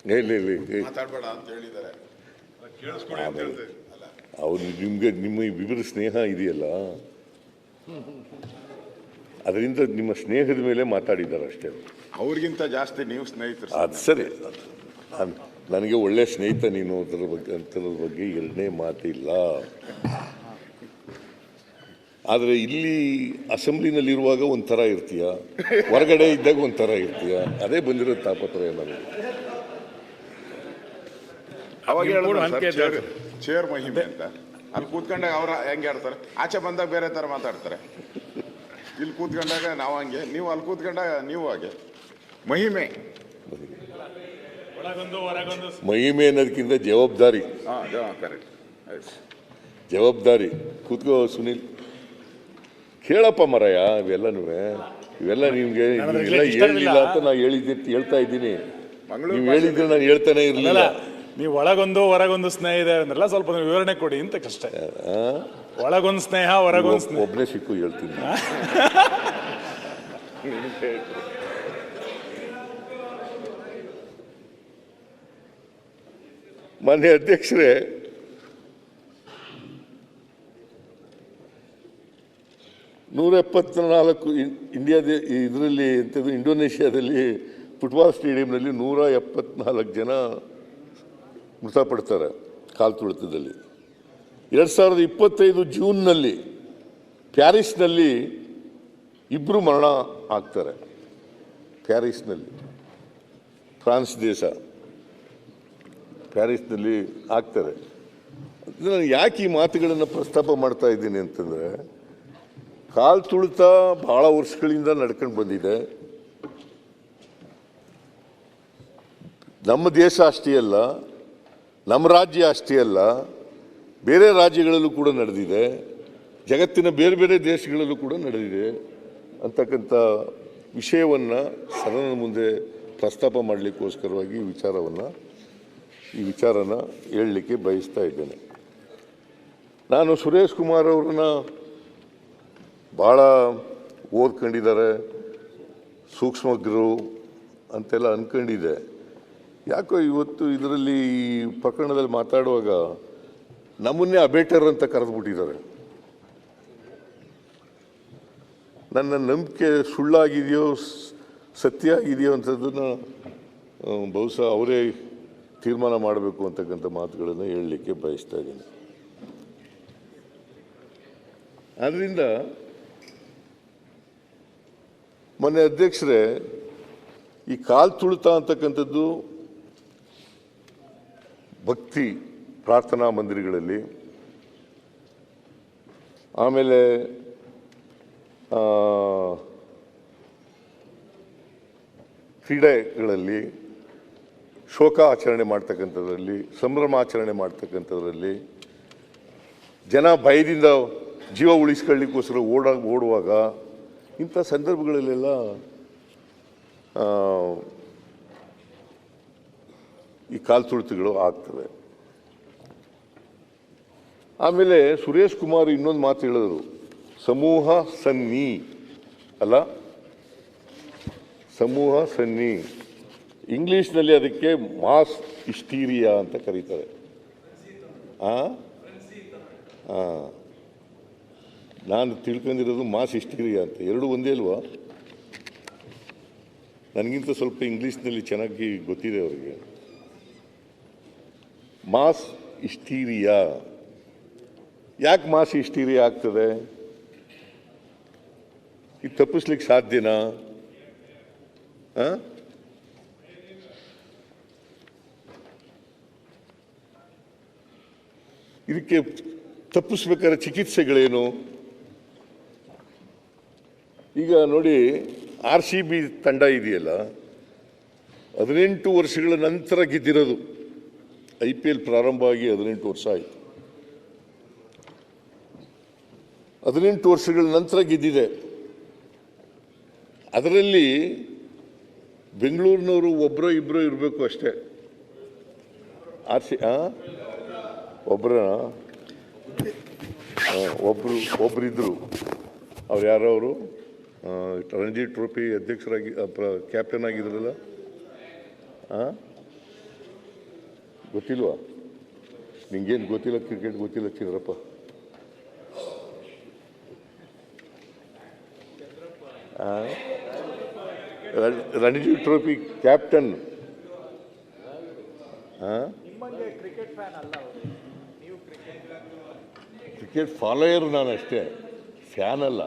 ಮಾತಾಡಬೇಡ ಅಂತ ಹೇಳಿದ್ದಾರೆ. ಅವ್ರು ನಿಮ್ಮ ವಿವರ ಸ್ನೇಹ ಇದೆಯಲ್ಲ, ಅದರಿಂದ ನಿಮ್ಮ ಸ್ನೇಹದ ಮೇಲೆ ಮಾತಾಡಿದ್ದಾರೆ ಅಷ್ಟೇ. ಅವ್ರಿಗಿಂತ ಜಾಸ್ತಿ ನೀವು ಸ್ನೇಹಿತರು. ಅದು ಸರಿ, ನನಗೆ ಒಳ್ಳೆ ಸ್ನೇಹಿತ ನೀನು ಅಂತರದ ಬಗ್ಗೆ ಎರಡನೇ ಮಾತಿಲ್ಲ. ಆದರೆ ಇಲ್ಲಿ ಅಸೆಂಬ್ಲಿನಲ್ಲಿರುವಾಗ ಒಂಥರ ಇರ್ತೀಯ, ಹೊರಗಡೆ ಇದ್ದಾಗ ಒಂಥರ ಇರ್ತೀಯ. ಅದೇ ಬಂದಿರೋ ತಾಪತ್ರಯ ನನಗೆ. ಅವಾಗ ಚೇರ್ ಮಹಿಮೆ ಅಂತ ಅಲ್ಲಿ ಕೂತ್ಕೊಂಡಾಗ ಅವ್ರ ಹೆಂಗೆ ಆಡ್ತಾರೆ, ಆಚೆ ಬಂದಾಗ ಬೇರೆ ಥರ ಮಾತಾಡ್ತಾರೆ. ಇಲ್ಲಿ ಕೂತ್ಕೊಂಡಾಗ ನಾವು ಹಂಗೆ, ನೀವು ಅಲ್ಲಿ ಕೂತ್ಕೊಂಡಾಗ ನೀವು ಹಾಗೆ. ಮಹಿಮೆ ಮಹಿಮೆ ಅನ್ನೋದಕ್ಕಿಂತ ಜವಾಬ್ದಾರಿ. ಕರೆಕ್ಟ್, ಜವಾಬ್ದಾರಿ. ಕೂತ್ಕೋ ಸುನಿಲ್, ಕೇಳಪ್ಪ ಮರಯ್ಯ. ಇವೆಲ್ಲ ನಿಮ್ಗೆ ಹೇಳಿಲ್ಲ ಅಂತ ನಾನು ಹೇಳ್ತಾ ಇದ್ದೀನಿ. ನೀವು ಹೇಳಿದ್ರೆ ನಾನು ಹೇಳ್ತಾನೆ ಇರಲಿಲ್ಲ. ನೀವು ಒಳಗೊಂದು ಹೊರಗೊಂದು ಸ್ನೇಹ ಇದೆ ಅಂದ್ರಲ್ಲ, ಸ್ವಲ್ಪ ವಿವರಣೆ ಕೊಡಿ ಅಂತ ಕಷ್ಟ. ಒಳಗೊಂದು ಸ್ನೇಹ, ಹೊರಗೊಂದು ಸ್ನೇಹ. ಒಬ್ಬನೇ ಸಿಕ್ಕು ಹೇಳ್ತೀನಿ. ಮಾನ್ಯ ಅಧ್ಯಕ್ಷರೇ, ಇದರಲ್ಲಿ ಇಂಡೋನೇಷ್ಯಾದಲ್ಲಿ ಫುಟ್ಬಾಲ್ ಸ್ಟೇಡಿಯಂನಲ್ಲಿ 174 ಜನ ಮೃತಪಡ್ತಾರೆ ಕಾಲು ತುಳಿತದಲ್ಲಿ. 2025 ಜೂನ್ನಲ್ಲಿ ಪ್ಯಾರಿಸ್ನಲ್ಲಿ 2 ಮರಣ ಆಗ್ತಾರೆ. ಪ್ಯಾರಿಸ್ನಲ್ಲಿ, ಫ್ರಾನ್ಸ್ ದೇಶ, ಪ್ಯಾರಿಸ್ನಲ್ಲಿ ಆಗ್ತಾರೆ. ನಾನು ಯಾಕೆ ಈ ಮಾತುಗಳನ್ನು ಪ್ರಸ್ತಾಪ ಮಾಡ್ತಾ ಇದ್ದೀನಿ ಅಂತಂದರೆ, ಕಾಲು ತುಳಿತ ಭಾಳ ವರ್ಷಗಳಿಂದ ನಡ್ಕೊಂಡು ಬಂದಿದೆ. ನಮ್ಮ ದೇಶ ಅಷ್ಟೇ ಅಲ್ಲ, ನಮ್ಮ ರಾಜ್ಯ ಅಷ್ಟೇ ಅಲ್ಲ, ಬೇರೆ ರಾಜ್ಯಗಳಲ್ಲೂ ಕೂಡ ನಡೆದಿದೆ, ಜಗತ್ತಿನ ಬೇರೆ ಬೇರೆ ದೇಶಗಳಲ್ಲೂ ಕೂಡ ನಡೆದಿದೆ ಅಂತಕ್ಕಂಥ ವಿಷಯವನ್ನು ಸದನದ ಮುಂದೆ ಪ್ರಸ್ತಾಪ ಮಾಡಲಿಕ್ಕೋಸ್ಕರವಾಗಿ ಈ ವಿಚಾರನ ಹೇಳಲಿಕ್ಕೆ ಬಯಸ್ತಾ ಇದ್ದೇನೆ. ನಾನು ಸುರೇಶ್ ಕುಮಾರ್ ಅವ್ರನ್ನ ಭಾಳ ಓದ್ಕೊಂಡಿದ್ದಾರೆ, ಸೂಕ್ಷ್ಮಜ್ಞರು ಅಂತೆಲ್ಲ ಅಂದ್ಕೊಂಡಿದ್ದೆ. ಯಾಕೋ ಇವತ್ತು ಇದರಲ್ಲಿ ಈ ಪ್ರಕರಣದಲ್ಲಿ ಮಾತಾಡುವಾಗ ನಮ್ಮನ್ನೇ ಅಬೇಟರ್ ಅಂತ ಕರೆದುಬಿಟ್ಟಿದ್ದಾರೆ. ನನ್ನ ನಂಬಿಕೆ ಸುಳ್ಳಾಗಿದೆಯೋ ಸತ್ಯ ಆಗಿದೆಯೋ ಅಂಥದ್ದನ್ನು ಬಹುಶಃ ಅವರೇ ತೀರ್ಮಾನ ಮಾಡಬೇಕು ಅಂತಕ್ಕಂಥ ಮಾತುಗಳನ್ನು ಹೇಳಲಿಕ್ಕೆ ಬಯಸ್ತಾ ಇದ್ದೀನಿ. ಆದ್ದರಿಂದ ಮೊನ್ನೆ ಅಧ್ಯಕ್ಷರೇ, ಈ ಕಾಲು ತುಳಿತ ಅಂತಕ್ಕಂಥದ್ದು ಭಕ್ತಿ ಪ್ರಾರ್ಥನಾ ಮಂದಿರಗಳಲ್ಲಿ, ಆಮೇಲೆ ಕ್ರೀಡೆಗಳಲ್ಲಿ, ಶೋಕ ಆಚರಣೆ ಮಾಡ್ತಕ್ಕಂಥದ್ರಲ್ಲಿ, ಸಂಭ್ರಮಾಚರಣೆ ಮಾಡ್ತಕ್ಕಂಥದ್ರಲ್ಲಿ, ಜನ ಭಯದಿಂದ ಜೀವ ಉಳಿಸ್ಕೊಳ್ಳಿಕ್ಕೋಸ್ಕರ ಓಡುವಾಗ ಇಂಥ ಸಂದರ್ಭಗಳಲ್ಲೆಲ್ಲ ಈ ಕಾಲು ತುಳಿತಗಳು ಆಗ್ತವೆ. ಆಮೇಲೆ ಸುರೇಶ್ ಕುಮಾರ್ ಇನ್ನೊಂದು ಮಾತು ಹೇಳಿದರು, ಸಮೂಹ ಸನ್ನಿ ಅಲ್ಲ, ಸಮೂಹ ಸನ್ನಿ. ಇಂಗ್ಲೀಷ್ನಲ್ಲಿ ಅದಕ್ಕೆ ಮಾಸ್ ಹಿಸ್ಟೀರಿಯಾ ಅಂತ ಕರೀತಾರೆ. ನಾನು ತಿಳ್ಕೊಂಡಿರೋದು ಮಾಸ್ ಹಿಸ್ಟೀರಿಯಾ ಅಂತ. ಎರಡು ಒಂದೇ ಅಲ್ವಾ? ನನಗಿಂತ ಸ್ವಲ್ಪ ಇಂಗ್ಲೀಷ್ನಲ್ಲಿ ಚೆನ್ನಾಗಿ ಗೊತ್ತಿದೆ ಅವರಿಗೆ. Mass hysteria. ಯಾಕೆ ಮಾಸ್ ಹಿಸ್ಟೀರಿಯಾ ಆಗ್ತದೆ? ಇದು ತಪ್ಪಿಸ್ಲಿಕ್ಕೆ ಸಾಧ್ಯನಾ? ಇದಕ್ಕೆ ತಪ್ಪಿಸ್ಬೇಕಾದ್ರೆ ಚಿಕಿತ್ಸೆಗಳೇನು? ಈಗ ನೋಡಿ, RCB ತಂಡ ಇದೆಯಲ್ಲ, 18 ವರ್ಷಗಳ ನಂತರ ಗೆದ್ದಿರೋದು. IPL ಪ್ರಾರಂಭ ಆಗಿ 18 ವರ್ಷ ಆಯಿತು. 18 ವರ್ಷಗಳ ನಂತರ ಗೆದ್ದಿದೆ. ಅದರಲ್ಲಿ ಬೆಂಗಳೂರಿನವರು ಒಬ್ಬರೋ ಇಬ್ಬರೋ ಇರಬೇಕು ಅಷ್ಟೇ. ಒಬ್ಬರಿದ್ದರು. ಅವ್ರು ಯಾರೋ ಅವರು ರಣಜಿ ಟ್ರೋಫಿ ಅಧ್ಯಕ್ಷರಾಗಿ ಕ್ಯಾಪ್ಟನ್ ಆಗಿದ್ರಲ್ಲ, ಗೊತ್ತಿಲ್ವಾ? ನಿಂಗೇನು ಗೊತ್ತಿಲ್ಲ, ಕ್ರಿಕೆಟ್ ಗೊತ್ತಿಲ್ಲ ಚಿನ್ನರಪ್ಪ? Ranji Trophy captain. Cricket follower ನಾನು ಅಷ್ಟೇ, ಫ್ಯಾನ್ ಅಲ್ಲ.